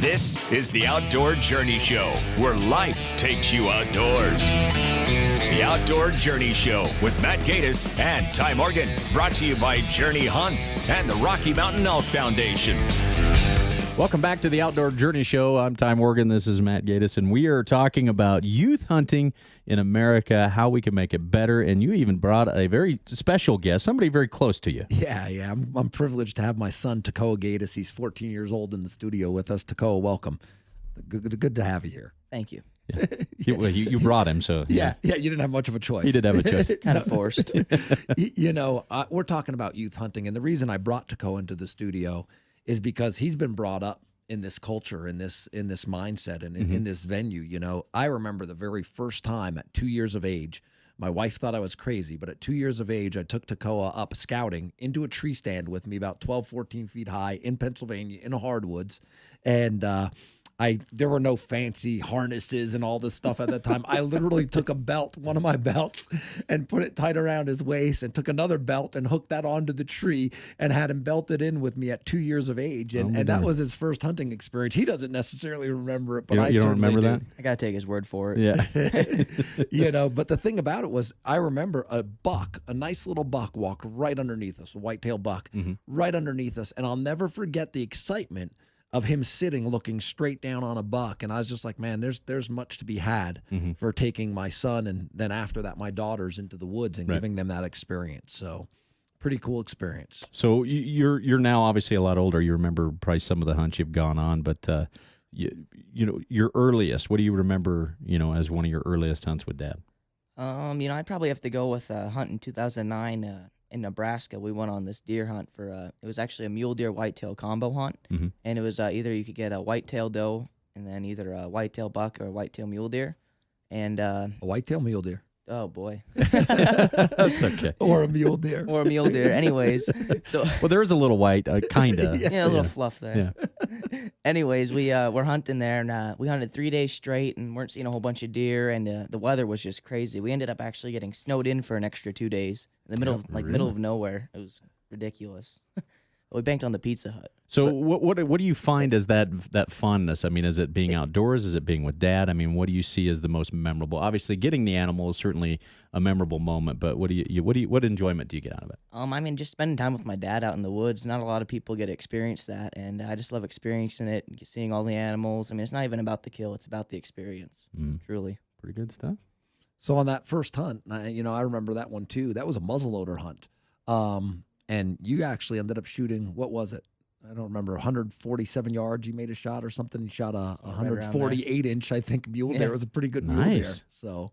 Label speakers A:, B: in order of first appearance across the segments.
A: This is the Outdoor Journey Show, where life takes you outdoors. The Outdoor Journey Show with Matt Gaddis and Ty Morgan, brought to you by Journey Hunts and the Rocky Mountain Elk Foundation.
B: Welcome back to the Outdoor Journey Show. I'm Ty Morgan. This is Matt Gaddis, and we are talking about youth hunting in America, how we can make it better. And you even brought a very special guest, somebody very close to you.
C: Yeah. I'm privileged to have my son, Takoa Gaddis. He's 14 years old in the studio with us. Takoa, welcome. Good to have you here.
D: Thank you.
B: Yeah. You brought him, so.
C: Yeah, you didn't have much of a choice.
B: He did have a choice.
D: Kind of forced.
C: We're talking about youth hunting, and the reason I brought Takoa into the studio is because he's been brought up in this culture, in this mindset, and in this venue. You know, I remember the very first time at 2 years of age, my wife thought I was crazy, but at 2 years of age, I took Takoa up scouting into a tree stand with me about 12, 14 feet high in Pennsylvania in the hardwoods. And there were no fancy harnesses and all this stuff at that time. I literally took a belt, one of my belts, and put it tight around his waist, and took another belt and hooked that onto the tree and had him belted in with me at 2 years of age. And that was his first hunting experience. He doesn't necessarily remember it, but I
B: don't
C: certainly
B: remember
C: do.
B: that?
D: I got to take his word for it.
B: Yeah.
C: But the thing about it was, I remember a nice little buck walked right underneath us, a whitetail buck, right underneath us. And I'll never forget the excitement of him sitting looking straight down on a buck. And I was just like, man, there's much to be had for taking my son and then after that my daughters into the woods and giving them that experience. So pretty cool experience.
B: So you're now obviously a lot older. You remember probably some of the hunts you've gone on, but your earliest, what do you remember, as one of your earliest hunts with Dad?
D: I'd probably have to go with a hunt in 2009 in Nebraska. We went on this deer hunt for it was actually a mule deer whitetail combo hunt, and it was either you could get a whitetail doe and then either a whitetail buck or a whitetail mule deer, and
C: A whitetail mule deer.
D: oh boy,
B: That's okay.
C: Or a mule deer.
D: or a mule deer. Anyways, so
B: Well, there is a little white, kind of.
D: yeah, a little fluff there.
B: Yeah.
D: Anyways, we were hunting there, and we hunted 3 days straight and weren't seeing a whole bunch of deer, and the weather was just crazy. We ended up actually getting snowed in for an extra 2 days in the middle of nowhere. It was ridiculous. We banked on the Pizza Hut.
B: So what do you find as that fondness? I mean, is it being outdoors? Is it being with Dad? I mean, what do you see as the most memorable? Obviously, getting the animal is certainly a memorable moment, but what enjoyment do you get out of it?
D: Just spending time with my dad out in the woods. Not a lot of people get to experience that, and I just love experiencing it, and seeing all the animals. I mean, it's not even about the kill; it's about the experience. Truly,
B: Pretty good stuff.
C: So on that first hunt, I remember that one too. That was a muzzleloader hunt. And you actually ended up shooting, what was it? I don't remember, 147 yards you made a shot or something. You shot a 148-inch, I think, mule deer. It was a pretty good mule deer. So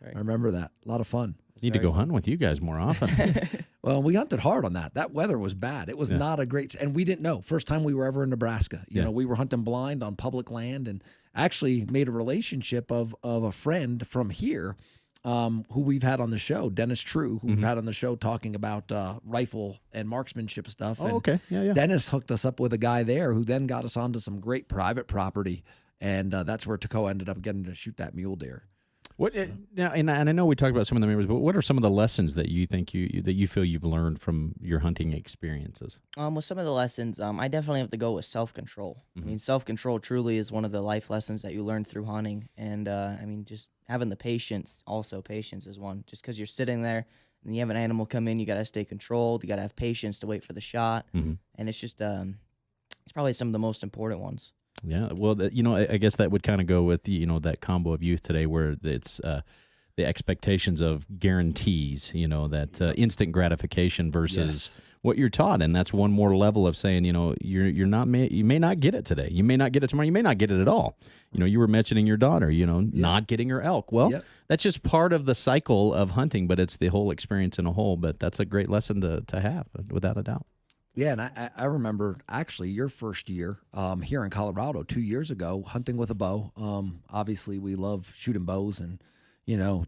C: I remember that. A lot of fun.
B: Need to go hunting with you guys more often.
C: Well, we hunted hard on that. That weather was bad. It was not a great, and we didn't know. First time we were ever in Nebraska. You know, we were hunting blind on public land, and actually made a relationship of a friend from here, who we've had on the show, Dennis True, who we've had on the show talking about rifle and marksmanship stuff.
B: Oh, okay. Yeah.
C: Dennis hooked us up with a guy there who then got us onto some great private property, and that's where Takoa ended up getting to shoot that mule deer.
B: And I know we talked about some of the memories, but what are some of the lessons that you think that you feel you've learned from your hunting experiences?
D: With some of the lessons, I definitely have to go with self-control. I mean, self-control truly is one of the life lessons that you learn through hunting, and just having the patience. Also, patience is one. Just because you're sitting there and you have an animal come in, you got to stay controlled. You got to have patience to wait for the shot, and it's just it's probably some of the most important ones.
B: Yeah, well, I guess that would kind of go with that combo of youth today, where it's the expectations of guarantees, that instant gratification versus what you're taught, and that's one more level of saying, you may not get it today, you may not get it tomorrow, you may not get it at all. You were mentioning your daughter, not getting her elk. Well, that's just part of the cycle of hunting, but it's the whole experience in a whole. But that's a great lesson to have, without a doubt.
C: Yeah, and I remember actually your first year here in Colorado 2 years ago, hunting with a bow. Obviously, we love shooting bows and,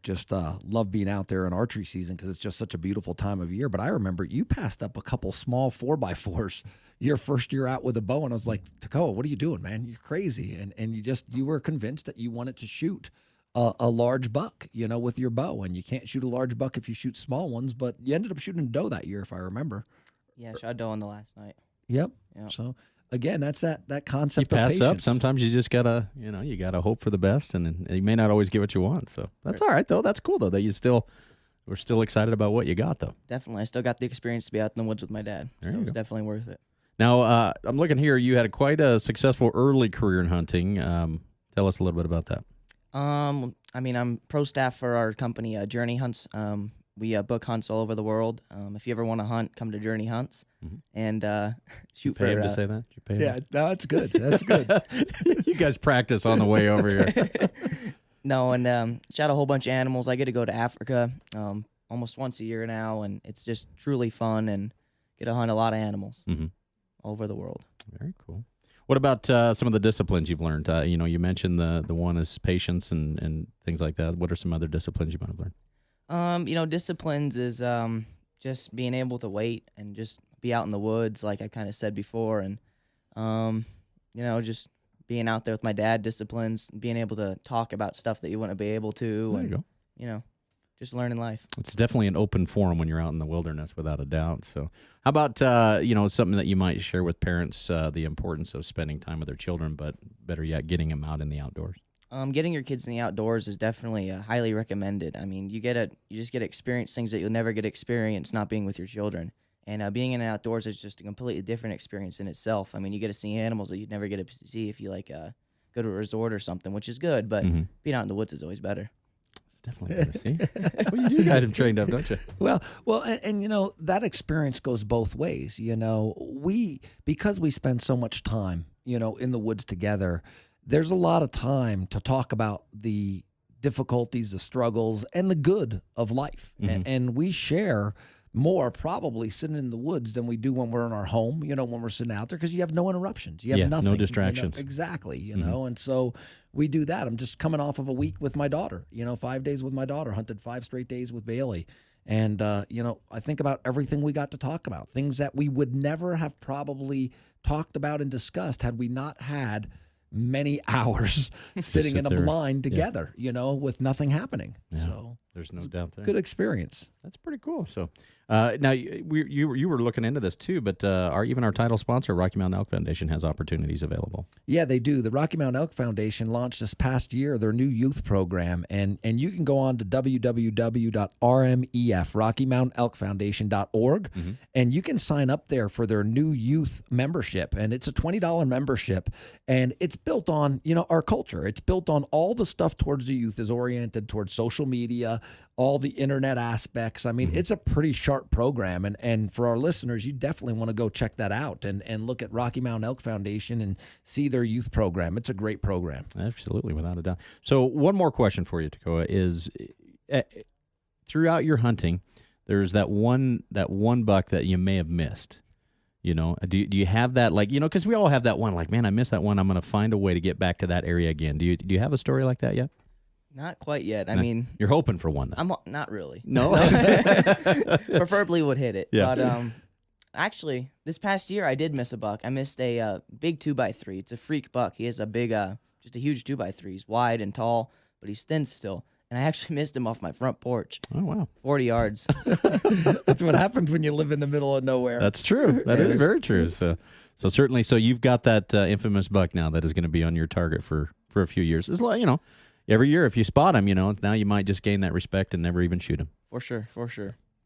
C: just love being out there in archery season because it's just such a beautiful time of year. But I remember you passed up a couple small 4x4s your first year out with a bow, and I was like, Takoa, what are you doing, man? You're crazy. And you were convinced that you wanted to shoot a large buck, with your bow. And you can't shoot a large buck if you shoot small ones, but you ended up shooting a doe that year, if I remember.
D: Yeah, shot doe on the last night.
C: Yep.
D: Yep.
C: So again, that's that
B: You
C: concept of
B: pass
C: patience.
B: up. Sometimes you just gotta, you gotta hope for the best, and you may not always get what you want. So that's all right, though. That's cool, though, that we're still excited about what you got, though.
D: Definitely. I still got the experience to be out in the woods with my dad.
B: There
D: So
B: you
D: it was
B: go.
D: definitely worth it.
B: Now, I'm looking here. You had quite a successful early career in hunting. Tell us a little bit about that.
D: I mean, I'm pro staff for our company, Journey Hunts. We book hunts all over the world. If you ever want to hunt, come to Journey Hunts and shoot
B: Pay
D: for.
B: him to say that? You pay him?
C: Yeah, no, that's good. That's good.
B: You guys practice on the way over here.
D: No, and shot a whole bunch of animals. I get to go to Africa almost once a year now, and it's just truly fun and get to hunt a lot of animals all over the world.
B: Very cool. What about some of the disciplines you've learned? You mentioned the one is patience and things like that. What are some other disciplines you might have learned?
D: Disciplines is just being able to wait and just be out in the woods, like I kind of said before, and just being out there with my dad. Disciplines, being able to talk about stuff that you wouldn't be able to,
B: There
D: and
B: you go.
D: Just learning life.
B: It's definitely an open forum when you're out in the wilderness, without a doubt. So, how about something that you might share with parents, the importance of spending time with their children, but better yet, getting them out in the outdoors?
D: Getting your kids in the outdoors is definitely highly recommended. I mean, you just get to experience things that you'll never get to experience not being with your children. And being in the outdoors is just a completely different experience in itself. I mean, you get to see animals that you'd never get to see if you go to a resort or something, which is good. But being out in the woods is always better.
B: It's definitely better. See, well, you do got him trained up, don't you?
C: Well, and that experience goes both ways. Because we spend so much time, in the woods together, there's a lot of time to talk about the difficulties, the struggles, and the good of life. And we share more probably sitting in the woods than we do when we're in our home, when we're sitting out there, because you have no interruptions. You have nothing.
B: No distractions.
C: Exactly, and so we do that. I'm just coming off of a week with my daughter, 5 days with my daughter, hunted 5 straight days with Bailey. And, I think about everything we got to talk about, things that we would never have probably talked about and discussed had we not had many hours sitting in a blind together, with nothing happening.
B: Yeah.
C: So
B: there's no doubt there.
C: good experience.
B: That's pretty cool. So now you were looking into this too, but our title sponsor, Rocky Mountain Elk Foundation, has opportunities available.
C: Yeah, they do. The Rocky Mountain Elk Foundation launched this past year their new youth program, and you can go on to www.rockymountainelkfoundation.org, and you can sign up there for their new youth membership, and it's a $20 membership, and it's built on our culture. It's built on all the stuff towards the youth is oriented towards social media, all the internet aspects. I mean, it's a pretty sharp program, and for our listeners, you definitely want to go check that out and look at Rocky Mountain Elk Foundation and see their youth program. It's a great program.
B: Absolutely, without a doubt. So one more question for you, Tekoa, is throughout your hunting, there's that one buck that you may have missed. Do you have that, because we all have that one, man, I missed that one. I'm going to find a way to get back to that area again. Do you have a story like that yet?
D: Not quite yet. I mean,
B: you're hoping for one, though.
D: I'm not really.
B: No?
D: Preferably would hit it.
B: Yeah.
D: But actually, this past year I did miss a buck. I missed a big 2x3. It's a freak buck. He has a big, just a huge 2x3. He's wide and tall, but he's thin still. And I actually missed him off my front porch.
B: Oh, wow.
D: 40 yards.
C: That's what happens when you live in the middle of nowhere.
B: That's true. That is very true. So certainly, you've got that infamous buck now that is going to be on your target for a few years. It's like, every year if you spot him, now you might just gain that respect and never even shoot him.
D: For sure.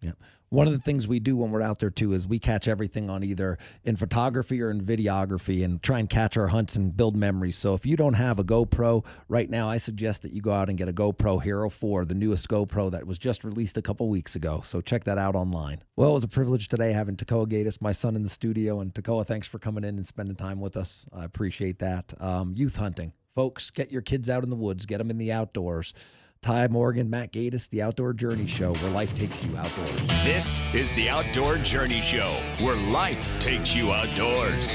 C: Yeah. One of the things we do when we're out there too is we catch everything on either in photography or in videography and try and catch our hunts and build memories. So if you don't have a GoPro right now, I suggest that you go out and get a GoPro Hero 4, the newest GoPro that was just released a couple weeks ago. So check that out online. Well, it was a privilege today having Tekoa Gatis, my son, in the studio. And Tekoa, thanks for coming in and spending time with us. I appreciate that. Youth hunting. Folks, get your kids out in the woods. Get them in the outdoors. Ty Morgan, Matt Gatis, The Outdoor Journey Show, where life takes you outdoors.
A: This is The Outdoor Journey Show, where life takes you outdoors.